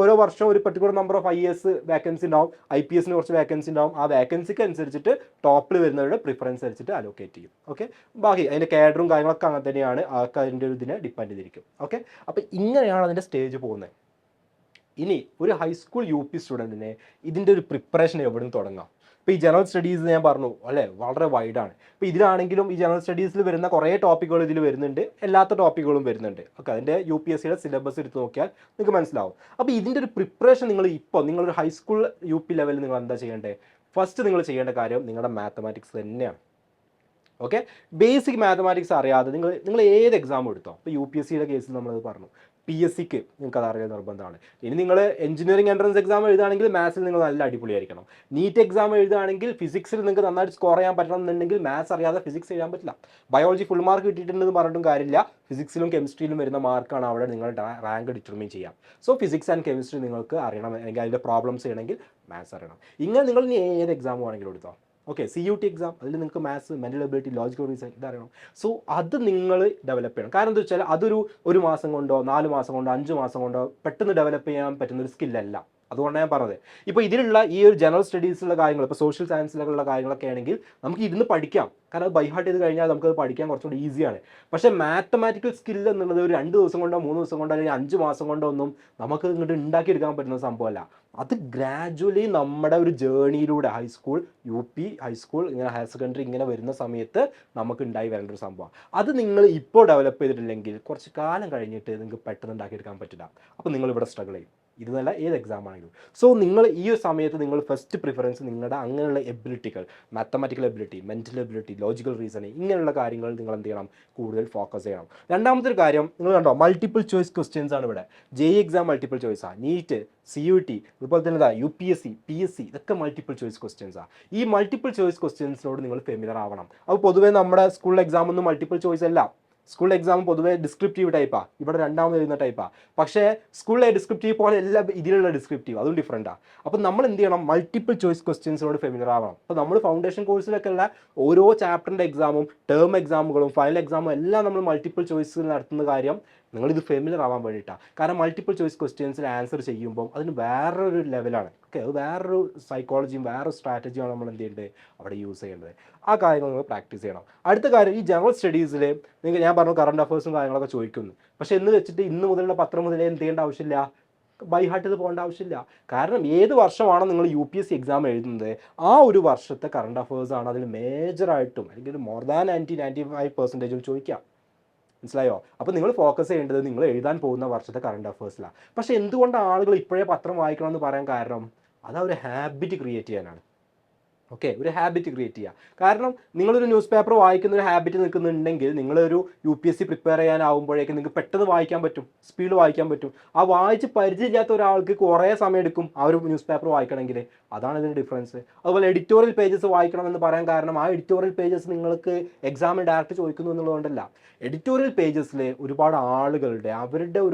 ഓരോ വർഷം ഒരു particular number of IAS vacancy ഉണ്ടാവും, IPSന് കുറച്ച് വേക്കൻസി ഉണ്ടാവും. ആ വേക്കൻസിക്ക് അനുസരിച്ചിട്ട് ടോപ്പിൽ വരുന്നവരുടെ പ്രിഫറൻസ് അനുസരിച്ചിട്ട് അലോക്കേറ്റ് ചെയ്യും. ഓക്കെ, ബാക്കി അതിൻ്റെ കാഡറും കാര്യങ്ങളൊക്കെ അങ്ങനെ തന്നെയാണ്, അതിൻ്റെ ഒരു ഇതിനെ ഡിപ്പെൻഡ് ചെയ്തിരിക്കും. ഓക്കെ, അപ്പോൾ ഇങ്ങനെയാണ് അതിൻ്റെ സ്റ്റേജ് പോകുന്നത്. ഇനി ഒരു ഹൈസ്കൂൾ UP സ്റ്റുഡൻറ്റിനെ ഇതിൻ്റെ ഒരു പ്രിപ്പറേഷൻ എവിടെ നിന്ന് തുടങ്ങാം? ഇപ്പോൾ ഈ ജനറൽ സ്റ്റഡീസ് ഞാൻ പറഞ്ഞു അല്ലേ, വളരെ വൈഡാണ്. ഇപ്പോൾ ഇതിലാണെങ്കിലും ഈ ജനറൽ സ്റ്റഡീസിൽ വരുന്ന കുറേ ടോപ്പിക്കുകൾ ഇതിൽ വരുന്നുണ്ട്, അല്ലാത്ത ടോപ്പിക്കുകളും വരുന്നുണ്ട്. ഓക്കെ, അതിൻ്റെ UPSCയുടെ സിലബസ് എടുത്ത് നോക്കിയാൽ നിങ്ങൾക്ക് മനസ്സിലാവും. അപ്പോൾ ഇതിൻ്റെ ഒരു പ്രിപ്പറേഷൻ നിങ്ങളൊരു ഹൈസ്കൂൾ UP ലെവലിൽ നിങ്ങൾ എന്താ ചെയ്യേണ്ടത്? ഫസ്റ്റ് നിങ്ങൾ ചെയ്യേണ്ട കാര്യം നിങ്ങളുടെ മാത്തമാറ്റിക്സ് തന്നെയാണ്. ഓക്കെ, ബേസിക് മാത്തമാറ്റിക്സ് അറിയാതെ നിങ്ങൾ ഏത് എക്സാം എടുത്തോ, ഇപ്പോൾ UPSCയുടെ കേസിൽ നമ്മളത് പറഞ്ഞു, PSCക്ക് നിങ്ങൾക്ക് അത് അറിയാൻ നിർബന്ധമാണ്. ഇനി നിങ്ങൾ എഞ്ചിനീയറിംഗ് എൻട്രൻസ് എക്സാം എഴുതുകയാണെങ്കിൽ മാത്സിൽ നിങ്ങൾ നല്ല അടിപൊളിയായിരിക്കണം. നീറ്റ് എക്സാം എഴുതുകയാണെങ്കിൽ ഫിസിക്സിൽ നിങ്ങൾക്ക് നന്നായിട്ട് സ്കോർ ചെയ്യാൻ പറ്റണം എന്നുണ്ടെങ്കിൽ മാത്സ് അറിയാതെ ഫിസിക്സ് എഴുതാൻ പറ്റില്ല. ബയോളജി ഫുൾ മാർക്ക് കിട്ടിയിട്ടുണ്ടെന്ന് പറഞ്ഞിട്ടും കാര്യമില്ല, ഫിസിക്സിലും കെമിസ്ട്രിയിലും വരുന്ന മാർക്കാണ് അവിടെ നിങ്ങളുടെ റാങ്ക് ഡിറ്റർമിൻ ചെയ്യാം. സോ ഫിസിക്സ് ആൻഡ് കെമിസ്ട്രി നിങ്ങൾക്ക് അറിയണം, അല്ലെങ്കിൽ അതിൻ്റെ പ്രോബ്ലംസ് ചെയ്യണമെങ്കിൽ മാത്സ് അറിയണം. ഇങ്ങനെ നിങ്ങൾ ഇനി ഏത് എക്സാം ആണെങ്കിലും എടുത്തോ. ഓക്കെ, CUT എക്സാം, അതിൽ നിങ്ങൾക്ക് maths, mental ability, logical reason ഇതറിയണം. സോ അത് നിങ്ങൾ ഡെവലപ്പ് ചെയ്യണം. കാരണം എന്താ വെച്ചാൽ ഒരു മാസം കൊണ്ടോ 4 മാസം കൊണ്ടോ 5 മാസം കൊണ്ടോ പെട്ടെന്ന് ഡെവലപ്പ് ചെയ്യാൻ പറ്റുന്ന ഒരു സ്കില്ലല്ല. അതുകൊണ്ടാണ് ഞാൻ പറഞ്ഞത്. ഇപ്പോൾ ഇതിലുള്ള ഈ ഒരു ജനറൽ സ്റ്റഡീസിലുള്ള കാര്യങ്ങൾ, ഇപ്പോൾ സോഷ്യൽ സയൻസിലുള്ള കാര്യങ്ങളൊക്കെ ആണെങ്കിൽ നമുക്ക് ഇരുന്ന് പഠിക്കാം, കാരണം അത് ബൈഹാർട്ട് ചെയ്ത് കഴിഞ്ഞാൽ നമുക്കത് പഠിക്കാൻ കുറച്ചുകൂടി ഈസിയാണ്. പക്ഷേ മാത്തമാറ്റിക്കൽ സ്കിൽ എന്നുള്ളത് ഒരു 2 ദിവസം കൊണ്ടോ 3 ദിവസം കൊണ്ടോ അല്ലെങ്കിൽ 5 മാസം കൊണ്ടോ ഒന്നും നമുക്ക് ഇങ്ങോട്ട് ഉണ്ടാക്കിയെടുക്കാൻ പറ്റുന്ന സംഭവമല്ല. അത് ഗ്രാജുവലി നമ്മുടെ ഒരു ജേണിയിലൂടെ ഹൈസ്കൂൾ, UP ഹൈസ്കൂൾ, ഇങ്ങനെ ഹയർ സെക്കൻഡറി ഇങ്ങനെ വരുന്ന സമയത്ത് നമുക്ക് ഉണ്ടായി വരേണ്ട ഒരു സംഭവമാണ്. അത് നിങ്ങൾ ഇപ്പോൾ ഡെവലപ്പ് ചെയ്തിട്ടില്ലെങ്കിൽ കുറച്ച് കാലം കഴിഞ്ഞിട്ട് നിങ്ങൾക്ക് പെട്ടെന്ന് ഉണ്ടാക്കിയെടുക്കാൻ പറ്റില്ല. അപ്പോൾ നിങ്ങളിവിടെ സ്ട്രഗിൾ ചെയ്യും. ഇത് നല്ല ഏത് എക്സാം ആണെങ്കിലും. സോ നിങ്ങൾ ഈ ഒരു സമയത്ത് നിങ്ങൾ ഫസ്റ്റ് പ്രിഫറൻസ് നിങ്ങളുടെ അങ്ങനെയുള്ള എബിലിറ്റികൾ, mathematical ability, mental ability, logical reasoning, ഇങ്ങനെയുള്ള കാര്യങ്ങൾ നിങ്ങൾ എന്ത് ചെയ്യണം, കൂടുതൽ ഫോക്കസ് ചെയ്യണം. രണ്ടാമത്തെ ഒരു കാര്യം നിങ്ങൾ കണ്ടോ, മൾട്ടിപ്പിൾ ചോയ്സ് ക്വസ്റ്റ്യൻസ് ആണ് ഇവിടെ. JEE എക്സാം മൾട്ടിപ്പിൾ ചോയ്സാണ്, നീറ്റ്, CUT, അതുപോലെ തന്നെ UPSC, PSC, ഇതൊക്കെ മൾട്ടിപ്പിൾ ചോയ്സ് ക്വസ്റ്റ്യൻസാണ്. ഈ മൾട്ടിപ്പിൾ ചോയ്സ് ക്വസ്റ്റ്യൻസിനോട് നിങ്ങൾ ഫെമിലർ ആവണം. അപ്പോൾ പൊതുവേ നമ്മുടെ സ്കൂൾ എക്സാം ഒന്നും മൾട്ടിപ്പിൾ ചോയ്സ് അല്ല. സ്കൂൾ എക്സാം പൊതുവേ ഡിസ്ക്രിപ്റ്റീവ് ടൈപ്പാണ്, ഇവിടെ രണ്ടാമത് എഴുതുന്ന ടൈപ്പാണ്. പക്ഷേ സ്കൂളിലെ ഡിസ്ക്രിപ്റ്റീവ് പോലെ എല്ലാം ഇതിലുള്ള ഡിസ്ക്രിപ്റ്റീവ്, അതും ഡിഫറൻറ്റാണ്. അപ്പോൾ നമ്മൾ എന്ത് ചെയ്യണം, മൾട്ടിപ്പിൾ ചോയ്സ് ക്വസ്റ്റ്യൻസിനോട് ഫെമിലർ ആവണം. അപ്പോൾ നമ്മൾ ഫൗണ്ടേഷൻ കോഴ്സിലൊക്കെ ഉള്ള ഓരോ ചാപ്റ്ററിൻ്റെ എക്സാമും, ടേം എക്സാമുകളും, ഫൈനൽ എക്സാമും എല്ലാം നമ്മൾ മൾട്ടിപ്പിൾ ചോയ്സ് നടത്തുന്ന കാര്യം നിങ്ങളിത് ഫെമിലർ ആവാൻ വേണ്ടിയിട്ടാണ്. കാരണം മൾട്ടിപ്പിൾ ചോയ്സ് ക്വസ്റ്റ്യൻസിന് ആൻസർ ചെയ്യുമ്പോൾ അതിന് വേറൊരു ലെവലാണ്. ഓക്കെ, അത് വേറൊരു സൈക്കോളജിയും വേറൊരു സ്ട്രാറ്റജിയാണ് നമ്മൾ എന്ത് ചെയ്യേണ്ടത് അവിടെ യൂസ് ചെയ്യേണ്ടത്. ആ കാര്യങ്ങൾ നിങ്ങൾ പ്രാക്ടീസ് ചെയ്യണം. അടുത്ത കാര്യം, ഈ ജനറൽ സ്റ്റഡീസിൽ ഞാൻ പറഞ്ഞു കറണ്ട് അഫയേഴ്സും കാര്യങ്ങളൊക്കെ ചോദിക്കുന്നു. പക്ഷേ എന്ന് വെച്ചിട്ട് ഇന്ന് മുതലുള്ള പത്രം മുതലേ എന്ത് ചെയ്യേണ്ട ആവശ്യമില്ല, ബൈ ഹാർട്ട് ചെയ്ത് പോകേണ്ട ആവശ്യമില്ല. കാരണം ഏത് വർഷമാണോ നിങ്ങൾ UPSC എക്സാം എഴുതുന്നത് ആ ഒരു വർഷത്തെ കറണ്ട് അഫയേഴ്സ് ആണ് അതിൽ മേജറായിട്ടും അല്ലെങ്കിൽ മോർ ദാൻ 95% ചോദിക്കാം. മനസ്സിലായോ? അപ്പോൾ നിങ്ങൾ ഫോക്കസ് ചെയ്യേണ്ടത് നിങ്ങൾ എഴുതാൻ പോകുന്ന വർഷത്തെ കറണ്ട് അഫയേഴ്സിലാണ്. പക്ഷേ എന്തുകൊണ്ടാണ് ആളുകൾ ഇപ്പോഴേ പത്രം വായിക്കണം എന്ന് പറയാൻ കാരണം, അതാ ഒരു ഹാബിറ്റ് ക്രിയേറ്റ് ചെയ്യാനാണ്. ഓക്കെ, ഒരു ഹാബിറ്റ് ക്രിയേറ്റ് ചെയ്യുക. കാരണം നിങ്ങളൊരു ന്യൂസ് പേപ്പർ വായിക്കുന്ന ഒരു ഹാബിറ്റ് നിൽക്കുന്നുണ്ടെങ്കിൽ നിങ്ങളൊരു UPSC പ്രിപ്പയർ ചെയ്യാനാവുമ്പോഴേക്കും നിങ്ങൾക്ക് പെട്ടെന്ന് വായിക്കാൻ പറ്റും, സ്പീഡ് വായിക്കാൻ പറ്റും. ആ വായിച്ച് പരിചയമില്ലാത്ത ഒരാൾക്ക് കുറേ സമയം എടുക്കും ആ ഒരു ന്യൂസ് പേപ്പർ വായിക്കണമെങ്കിൽ. അതാണ് ഇതിൻ്റെ ഡിഫറൻസ്. അതുപോലെ എഡിറ്റോറിയൽ പേജസ് വായിക്കണം എന്ന് പറയാൻ കാരണം ആ എഡിറ്റോറിയൽ പേജസ് നിങ്ങൾക്ക് എക്സാമിന് ഡയറക്റ്റ് ചോദിക്കുന്നു എന്നുള്ളതുകൊണ്ടല്ല. എഡിറ്റോറിയൽ പേജസിൽ ഒരുപാട് ആളുകളുടെ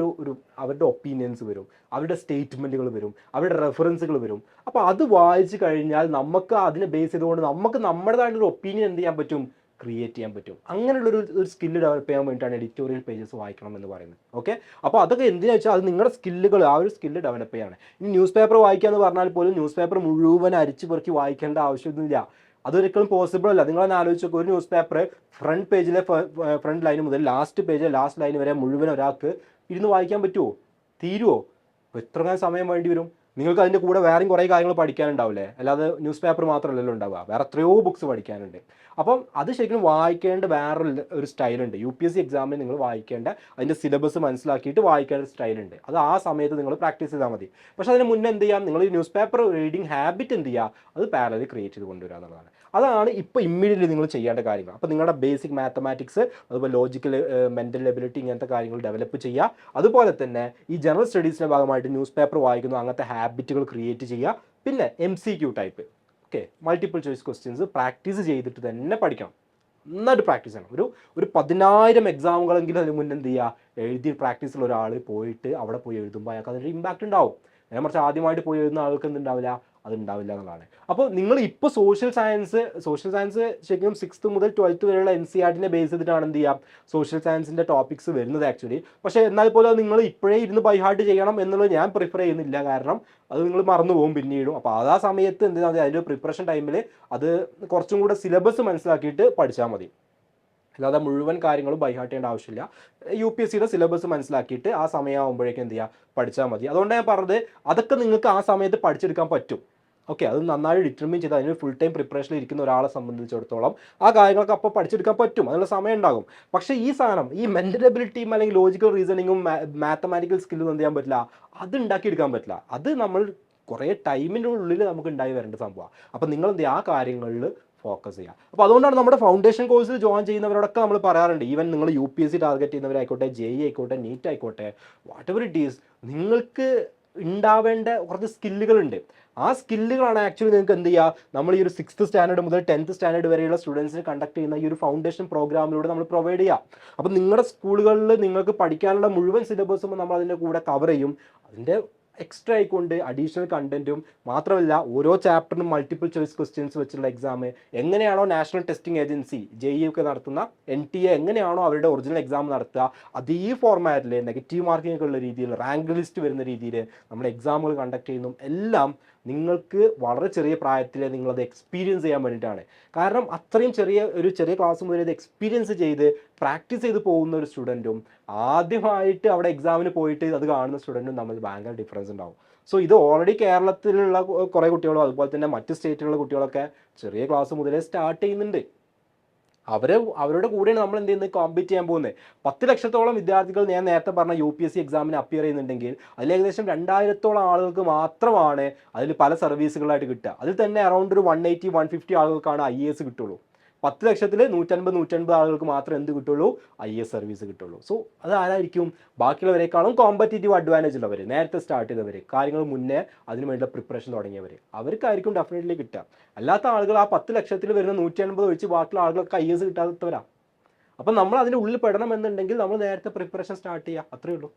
അവരുടെ ഒപ്പീനിയൻസ് വരും, അവരുടെ സ്റ്റേറ്റ്മെൻറ്റുകൾ വരും, അവരുടെ റെഫറൻസുകൾ വരും. അപ്പോൾ അത് വായിച്ചു കഴിഞ്ഞാൽ നമുക്ക് അതിനെ ബേസ് ചെയ്തുകൊണ്ട് നമുക്ക് നമ്മുടേതായിട്ടൊരു ഒപ്പീനിയൻ എന്ത് ചെയ്യാൻ പറ്റും, ക്രിയേറ്റ് ചെയ്യാൻ പറ്റും. അങ്ങനെയുള്ളൊരു സ്കില്ല് ഡെവലപ്പ് ചെയ്യാൻ വേണ്ടിയിട്ടാണ് എഡിറ്റോറിയൽ പേജസ് വായിക്കണം എന്ന് പറയുന്നത്. ഓക്കെ, അപ്പോൾ അതൊക്കെ എന്തിനാ വെച്ചാൽ അത് നിങ്ങളുടെ സ്കില്ലുകൾ, ആ ഒരു സ്കില്ല് ഡെവലപ്പ് ചെയ്യാണ്. ഇനി ന്യൂസ് പേപ്പർ വായിക്കുക എന്ന് പറഞ്ഞാൽ പോലും ന്യൂസ് പേപ്പർ മുഴുവൻ അരിച്ചു പെറുക്കി വായിക്കേണ്ട ആവശ്യമൊന്നുമില്ല. അതൊരിക്കലും പോസിബിൾ അല്ല. നിങ്ങളൊന്ന് ആലോചിച്ച് നോക്കുക, ഒരു ന്യൂസ് പേപ്പർ ഫ്രണ്ട് പേജിലെ ഫ്രണ്ട് ലൈൻ മുതൽ ലാസ്റ്റ് പേജിലെ ലാസ്റ്റ് ലൈൻ വരെ മുഴുവൻ ഒരാൾക്ക് ഇരുന്ന് വായിക്കാൻ പറ്റുമോ? തീരുമോ? എത്ര സമയം വേണ്ടി വരും? നിങ്ങൾക്ക് അതിൻ്റെ കൂടെ വേറെയും കുറേ കാര്യങ്ങൾ പഠിക്കാനുണ്ടാവില്ലേ? അല്ലാതെ ന്യൂസ് പേപ്പർ മാത്രമല്ലല്ലോ ഉണ്ടാവുക, വേറെ എത്രയോ ബുക്സ് പഠിക്കാനുണ്ട്. അപ്പം അത് ശരിക്കും വായിക്കേണ്ട വേറൊരു സ്റ്റൈലുണ്ട്. UPSC എക്സാമിന് നിങ്ങൾ വായിക്കേണ്ട അതിൻ്റെ സിലബസ് മനസ്സിലാക്കിയിട്ട് വായിക്കേണ്ട ഒരു സ്റ്റൈലുണ്ട്. അത് ആ സമയത്ത് നിങ്ങൾ പ്രാക്ടീസ് ചെയ്താൽ മതി. പക്ഷേ അതിന് മുന്നേ എന്ത് ചെയ്യാം, നിങ്ങൾ ഈ ന്യൂസ് പേപ്പർ റീഡിങ് ഹാബിറ്റ് എന്ത് ചെയ്യുക, അത് പാരലലി ക്രിയേറ്റ് ചെയ്ത് കൊണ്ടുവരിക എന്നുള്ളതാണ്. അതാണ് ഇപ്പോൾ ഇമ്മീഡിയറ്റ്ലി നിങ്ങൾ ചെയ്യേണ്ട കാര്യങ്ങൾ. അപ്പോൾ നിങ്ങളുടെ ബേസിക് മാത്തമാറ്റിക്സ്, അതുപോലെ ലോജിക്കൽ, മെൻ്റൽ എബിലിറ്റി, ഇങ്ങനത്തെ കാര്യങ്ങൾ ഡെവലപ്പ് ചെയ്യുക. അതുപോലെ തന്നെ ഈ ജനറൽ സ്റ്റഡീസിൻ്റെ ഭാഗമായിട്ട് ന്യൂസ് പേപ്പർ വായിക്കുന്നു, അങ്ങനത്തെ ഹാബിറ്റുകൾ ക്രിയേറ്റ് ചെയ്യുക. പിന്നെ MCQ type, okay, multiple choice questions practice ചെയ്തിട്ട് തന്നെ പഠിക്കണം. നന്നായിട്ട് പ്രാക്ടീസ് ചെയ്യണം. ഒരു 10,000 എക്സാമുകളെങ്കിലും അതിന് മുന്നേ എന്ത് ചെയ്യുക, എഴുതി പ്രാക്ടീസുള്ള ഒരാൾ പോയിട്ട് അവിടെ പോയി എഴുതുമ്പോൾ അയാൾക്ക് അതിൻ്റെ ഇമ്പാക്റ്റ് ഉണ്ടാവും. നേരെ മറിച്ച് ആദ്യമായിട്ട് പോയി എഴുതുന്ന ആൾക്ക് എന്തുണ്ടാവില്ല, അതുണ്ടാവില്ല എന്നുള്ളതാണ്. അപ്പോൾ നിങ്ങൾ ഇപ്പോൾ സോഷ്യൽ സയൻസ് ശരിക്കും 6th മുതൽ 12th വരെയുള്ള NCERT ബേസ് ചെയ്തിട്ടാണ് എന്ത് ചെയ്യാം, സോഷ്യൽ സയൻസിൻ്റെ ടോപ്പിക്സ് വരുന്നത് ആക്ച്വലി. പക്ഷേ എന്നാൽ പോലും നിങ്ങൾ ഇപ്പോഴേ ഇരുന്ന് ബൈ ഹാർട്ട് ചെയ്യണം എന്നുള്ളത് ഞാൻ പ്രിഫർ ചെയ്യുന്നില്ല. കാരണം അത് നിങ്ങൾ മറന്നു പോകും പിന്നീടും. അപ്പോൾ ആ സമയത്ത് എന്ത് ചെയ്താൽ മതി, അതിൻ്റെ പ്രിപ്പറേഷൻ ടൈമിൽ അത് കുറച്ചും കൂടെ സിലബസ് മനസ്സിലാക്കിയിട്ട് പഠിച്ചാൽ മതി. അല്ലാതെ മുഴുവൻ കാര്യങ്ങളും ബൈ ഹാർട്ട് ചെയ്യേണ്ട ആവശ്യമില്ല. UPSCയുടെ സിലബസ് മനസ്സിലാക്കിയിട്ട് ആ സമയമാകുമ്പോഴേക്കും എന്ത് ചെയ്യുക, പഠിച്ചാൽ മതി. അതുകൊണ്ട് ഞാൻ പറഞ്ഞത് അതൊക്കെ നിങ്ങൾക്ക് ആ സമയത്ത് പഠിച്ചെടുക്കാൻ പറ്റും. ഓക്കെ, അത് നന്നായി ഡിറ്റർമിൻ ചെയ്ത് അതിന് ഫുൾ ടൈം പ്രിപ്പറേഷനിൽ ഇരിക്കുന്ന ഒരാളെ സംബന്ധിച്ചിടത്തോളം ആ കാര്യങ്ങളൊക്കെ അപ്പോൾ പഠിച്ചെടുക്കാൻ പറ്റും, അതിനുള്ള സമയം ഉണ്ടാകും. പക്ഷേ ഈ സാധനം, ഈ മെൻ്റൽ എബിലിറ്റിയും അല്ലെങ്കിൽ ലോജിക്കൽ റീസണിങ്ങും മാത്തമാറ്റിക്കൽ സ്കില്ലും എന്ത് ചെയ്യാൻ പറ്റില്ല, അത് ഉണ്ടാക്കിയെടുക്കാൻ പറ്റില്ല. അത് നമ്മൾ കുറേ ടൈമിൻ്റെ ഉള്ളിൽ നമുക്ക് ഉണ്ടായി വരേണ്ട സംഭവമാണ്. അപ്പോൾ നിങ്ങൾ എന്ത് ചെയ്യുക, ആ കാര്യങ്ങളിൽ ഫോക്കസ് ചെയ്യുക. അപ്പോൾ അതുകൊണ്ടാണ് നമ്മുടെ ഫൗണ്ടേഷൻ കോഴ്സിൽ ജോയിൻ ചെയ്യുന്നവരോടൊക്കെ നമ്മൾ പറയാറുണ്ട്, ഈവൻ നിങ്ങൾ UPSC ടാർഗറ്റ് ചെയ്യുന്നവരായിക്കോട്ടെ, JEE ആയിക്കോട്ടെ, NEET ആയിക്കോട്ടെ, വാട്ട് എവർ ഇറ്റ് ഈസ്, നിങ്ങൾക്ക് ഉണ്ടാവേണ്ട കുറച്ച് സ്കില്ലുകളുണ്ട്. ആ സ്കില്ലുകളാണ് ആക്ച്വലി നിങ്ങൾക്ക് എന്ത് ചെയ്യുക, നമ്മൾ ഈ ഒരു 6th സ്റ്റാൻഡേർഡ് മുതൽ 10th സ്റ്റാൻഡേർഡ് വരെയുള്ള സ്റ്റുഡൻസിന് കണ്ടക്ട് ചെയ്യുന്ന ഈ ഒരു ഫൗണ്ടേഷൻ പ്രോഗ്രാമിലൂടെ നമ്മൾ പ്രൊവൈഡ് ചെയ്യുക. അപ്പോൾ നിങ്ങളുടെ സ്കൂളുകളിൽ നിങ്ങൾക്ക് പഠിക്കാനുള്ള മുഴുവൻ സിലബസും നമ്മൾ അതിൻ്റെ കൂടെ കവർ ചെയ്യും. അതിൻ്റെ എക്സ്ട്രാ ആയിക്കൊണ്ട് അഡീഷണൽ കണ്ടന്റും മാത്രമല്ല, ഓരോ ചാപ്റ്ററിനും മൾട്ടിപ്പിൾ ചോയ്സ് ക്വസ്റ്റ്യൻസ് വെച്ചുള്ള എക്സാം എങ്ങനെയാണോ നാഷണൽ ടെസ്റ്റിംഗ് ഏജൻസി JEE ഒക്കെ നടത്തുന്ന NTA എങ്ങനെയാണോ അവരുടെ ഒറിജിനൽ എക്സാം നടത്തുക, അതേ ഫോർമാറ്റിൽ നെഗറ്റീവ് മാർക്കിംഗ് ഒക്കെ ഉള്ള രീതിയിൽ, റാങ്ക് ലിസ്റ്റ് വരുന്ന രീതിയിൽ നമ്മൾ എക്സാമുകൾ കണ്ടക്ട് ചെയ്യുന്നു. എല്ലാം നിങ്ങൾക്ക് വളരെ ചെറിയ പ്രായത്തിൽ നിങ്ങളത് എക്സ്പീരിയൻസ് ചെയ്യാൻ വേണ്ടിയിട്ടാണ്. കാരണം അത്രയും ചെറിയ ക്ലാസ് മുതൽ ഇത് എക്സ്പീരിയൻസ് ചെയ്ത് പ്രാക്ടീസ് ചെയ്ത് പോകുന്ന ഒരു സ്റ്റുഡൻറ്റും ആദ്യമായിട്ട് അവിടെ എക്സാമിന് പോയിട്ട് അത് കാണുന്ന സ്റ്റുഡൻറ്റും തമ്മിൽ ഭയങ്കര ഡിഫറൻസ് ഉണ്ടാവും. സോ ഇത് ഓൾറെഡി കേരളത്തിലുള്ള കുറേ കുട്ടികളും അതുപോലെ തന്നെ മറ്റ് സ്റ്റേറ്റുകളിലെ കുട്ടികളൊക്കെ ചെറിയ ക്ലാസ് മുതലേ സ്റ്റാർട്ട് ചെയ്യുന്നുണ്ട്. അവരുടെ കൂടെയാണ് നമ്മൾ എന്ത് ചെയ്യുന്നത്, കോമ്പീറ്റ് ചെയ്യാൻ പോകുന്നത്. 10 ലക്ഷത്തോളം വിദ്യാർത്ഥികൾ ഞാൻ നേരത്തെ പറഞ്ഞ UPSC എക്സാമിന് അപ്പിയർ ചെയ്യുന്നുണ്ടെങ്കിൽ അതിൽ ഏകദേശം 2000-ഓളം ആളുകൾക്ക് മാത്രമാണ് അതിൽ പല സർവീസുകളായിട്ട് കിട്ടുക. അതിൽ തന്നെ അറൗണ്ട് ഒരു 180-150 ആളുകൾക്കാണ് IAS കിട്ടുള്ളൂ. 10 ലക്ഷത്തിൽ 150 ആളുകൾക്ക് മാത്രമേ എന്ത് കിട്ടുള്ളൂ, IAS സർവീസ് കിട്ടുള്ളൂ. സോ അത് ആരായിരിക്കും, ബാക്കിയുള്ളവരെക്കാളും കോമ്പറ്റീറ്റീവ് അഡ്വാൻറ്റേജ് ഉള്ളവർ, നേരത്തെ സ്റ്റാർട്ട് ചെയ്തവർ, കാര്യങ്ങൾ മുന്നേ അതിന് വേണ്ടിയുള്ള പ്രിപ്പറേഷൻ തുടങ്ങിയവർ, അവർക്കായിരിക്കും ഡെഫിനറ്റ്ലി കിട്ടുക. അല്ലാത്ത ആളുകൾ ആ 10 ലക്ഷത്തിൽ വരുന്ന 150 ഒഴിച്ച് ബാക്കിയുള്ള ആളുകൾക്ക് IAS കിട്ടാത്തവരാ. അപ്പം നമ്മൾ അതിൻ്റെ ഉള്ളിൽ പെടണമെന്നുണ്ടെങ്കിൽ നമ്മൾ നേരത്തെ പ്രിപ്പറേഷൻ സ്റ്റാർട്ട് ചെയ്യുക, അത്രയേ ഉള്ളൂ.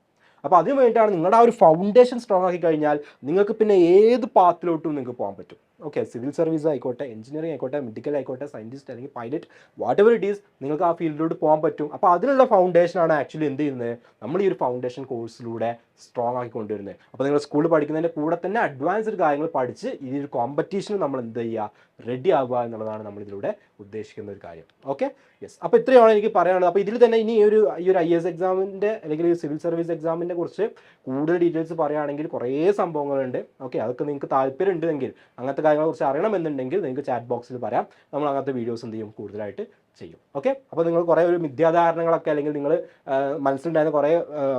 അപ്പോൾ അതിന് വേണ്ടിയിട്ടാണ് നിങ്ങളുടെ ആ ഒരു ഫൗണ്ടേഷൻ സ്ട്രോങ് ആക്കി കഴിഞ്ഞാൽ നിങ്ങൾക്ക് പിന്നെ ഏത് പാത്തിലോട്ടും നിങ്ങൾക്ക് പോകാൻ പറ്റും. ഓക്കെ, സിവിൽ സർവീസ് ആയിക്കോട്ടെ, എഞ്ചിനീയറിംഗ് ആയിക്കോട്ടെ, മെഡിക്കൽ ആയിക്കോട്ടെ, സയൻറ്റിസ്റ്റ് അല്ലെങ്കിൽ pilot, what ever it is, നിങ്ങൾക്ക് ആ ഫീൽഡിലോട്ട് പോകാൻ പറ്റും. അപ്പോൾ അതിനുള്ള ഫൗണ്ടേഷനാണ് ആക്ച്വലി എന്ത് ചെയ്യുന്നത്, നമ്മൾ ഈ ഒരു ഫൗണ്ടേഷൻ കോഴ്സിലൂടെ സ്ട്രോങ് ആക്കി കൊണ്ടുവരുന്നത്. അപ്പോൾ നിങ്ങൾ സ്കൂളിൽ പഠിക്കുന്നതിൻ്റെ കൂടെ തന്നെ അഡ്വാൻസ്ഡ് കാര്യങ്ങൾ പഠിച്ച് ഈ ഒരു കോമ്പറ്റീഷന് നമ്മൾ എന്ത് ചെയ്യുക, റെഡി ആവുക എന്നുള്ളതാണ് നമ്മൾ ഇതിലൂടെ ഉദ്ദേശിക്കുന്ന ഒരു കാര്യം. Okay, yes. അപ്പോൾ ഇത്രയാണ് എനിക്ക് പറയാനുള്ളത്. അപ്പോൾ ഇതിൽ തന്നെ ഇനി ഈ ഒരു IAS എക്സാമിൻ്റെ അല്ലെങ്കിൽ സിവിൽ സർവീസ് എക്സാമിനെ കുറിച്ച് കൂടുതൽ ഡീറ്റെയിൽസ് പറയുകയാണെങ്കിൽ കുറേ സംഭവങ്ങളുണ്ട്. ഓക്കെ, അതൊക്കെ നിങ്ങൾക്ക് താല്പര്യം ഉണ്ടെങ്കിൽ, അങ്ങനത്തെ കാര്യങ്ങളെക്കുറിച്ച് അറിയണമെന്നുണ്ടെങ്കിൽ നിങ്ങൾക്ക് ചാറ്റ് ബോക്സിൽ പറയാം. നമ്മൾ അങ്ങനത്തെ വീഡിയോസ് എന്ത് ചെയ്യും, കൂടുതലായിട്ട് ചെയ്യും. ഓക്കെ, അപ്പോൾ നിങ്ങൾ കുറേ ഒരു മിഥ്യാധാരണകളൊക്കെ അല്ലെങ്കിൽ നിങ്ങൾ മനസ്സിലുണ്ടായിരുന്ന കുറേ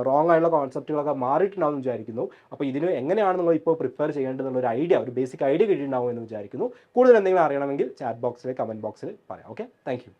റോങ് ആയിട്ടുള്ള കോൺസെപ്റ്റുകളൊക്കെ മാറിയിട്ടുണ്ടാവും എന്ന് വിചാരിക്കുന്നു. അപ്പോൾ ഇതിന് എങ്ങനെയാണ് നിങ്ങൾ ഇപ്പോൾ പ്രിപ്പയർ ചെയ്യേണ്ടതെന്നുള്ളൊരു ഐഡിയ, ഒരു ബേസിക് ഐഡിയ കിട്ടിയിട്ടുണ്ടാവും എന്ന് വിചാരിക്കുന്നു. കൂടുതൽ എന്തെങ്കിലും അറിയണമെങ്കിൽ ചാറ്റ് ബോക്സിൽ, കമൻറ്റ് ബോക്സിൽ പറയാം. Okay, thank you.